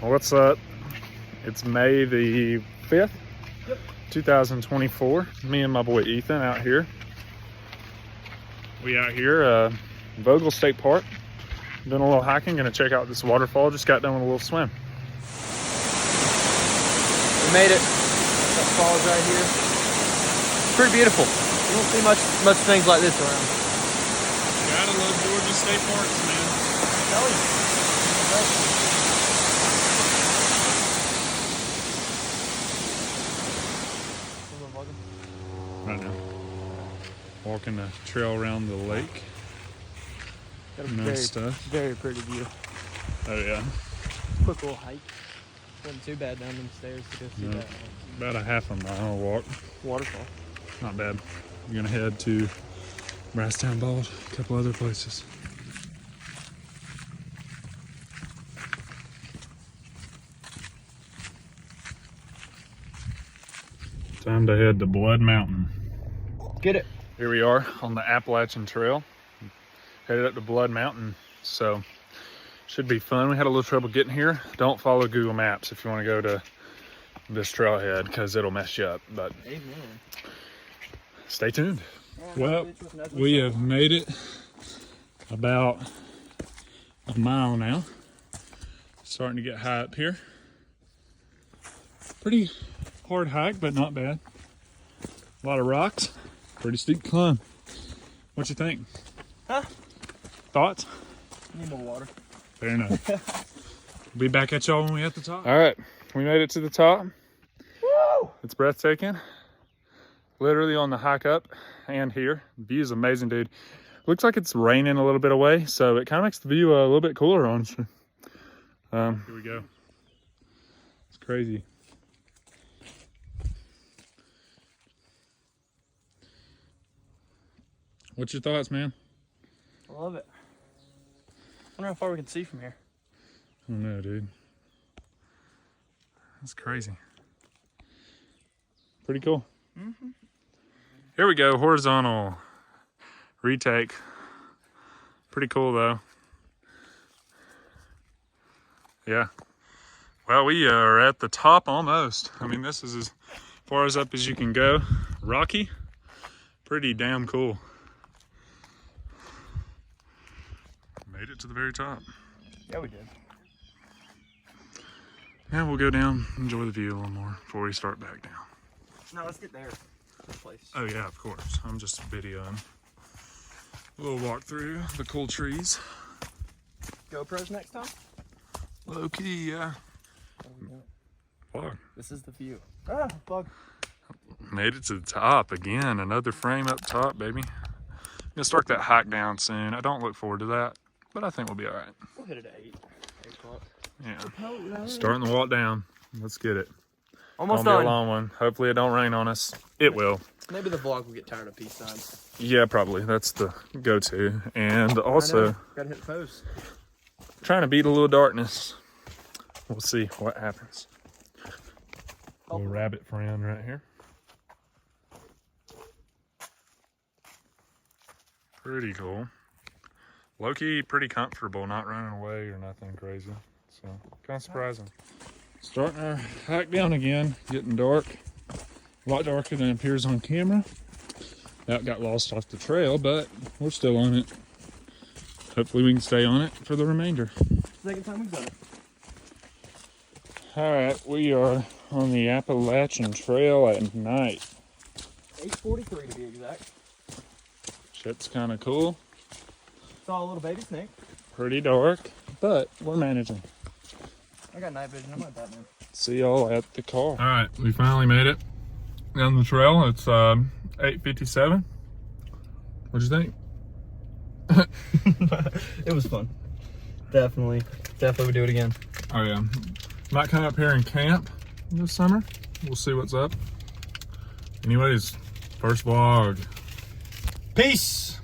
What's up? It's May the 5th, 2024. Me and my boy Ethan out here. We out here, Vogel State Park, doing a little hiking. Gonna check out this waterfall. Just got done with a little swim. We made it. That falls right here. Pretty beautiful. You don't see much things like this around. Gotta love Georgia State Parks, man. Tell you. Right now, walking the trail around the lake. Got a Nice stuff. very pretty view. Oh yeah. Quick little hike. Wasn't too bad down them stairs to go see No. that About a half a mile walk. waterfall. Not bad. We're gonna head to Brasstown Bald, a couple other places. Time to head to Blood Mountain. Get it. Here we are on the Appalachian Trail, headed up to Blood Mountain. So should be fun. We had a little trouble getting here. Don't follow Google Maps if you want to go to this trailhead because it'll mess you up. But Amen. stay tuned. Well, we have made it about a mile now. Starting to get high up here. Pretty hard hike, but not bad. A lot of rocks. Pretty steep climb. What you think? Huh? Thoughts? Need more water. Fair enough. We'll be back at y'all when we hit the top. All right, we made it to the top. Woo! It's breathtaking. Literally on the hike up and here. The view is amazing, dude. Looks like it's raining a little bit away, so it kind of makes the view a little bit cooler, honestly. Here we go. It's crazy. What's your thoughts, man? I love it. Wonder how far we can see from here. I don't know, dude. That's crazy. Pretty cool. Mm-hmm. Here we go, horizontal retake. Pretty cool though. Yeah. Well, we are at the top almost. I mean, this is as far as up as you can go. Rocky. Pretty damn cool. Made it to the very top. Yeah, we did. And we'll go down, enjoy the view a little more before we start back down. No, let's get there. This place. Oh yeah, of course. I'm just videoing. A little walk through the cool trees. GoPros next time? Low key, yeah. Vlog. This is the view. Ah, bug. Made it to the top again. Another frame up top, baby. Gonna start that hike down soon. I don't look forward to that, but I think we'll be all right. We'll hit it at 8 o'clock. Yeah. Starting the walk down. Let's get it. Almost Gonna done. be a long one. Hopefully it don't rain on us. It will. Maybe the vlog will get tired of peace signs. Yeah, probably. That's the go-to. And also gotta hit post. trying to beat a little darkness. We'll see what happens. Little rabbit friend right here. Pretty cool. Low-key, pretty comfortable, not running away or nothing crazy. So, kind of surprising. Starting our hike down again, getting dark. A lot darker than it appears on camera. That got lost off the trail, but we're still on it. Hopefully we can stay on it for the remainder. Second time we've done it. All right, we are on the Appalachian Trail at night. 8:43 to be exact. Shit's kind of cool. Saw a little baby snake. Pretty dark, but we're managing. I got night vision. I'm not that man. See y'all at the car. All right, we finally made it down the trail. It's 8:57. What'd you think? It was fun. Definitely would do it again. Oh yeah, might come up here and camp this summer. We'll see what's up. Anyways, first vlog. Peace.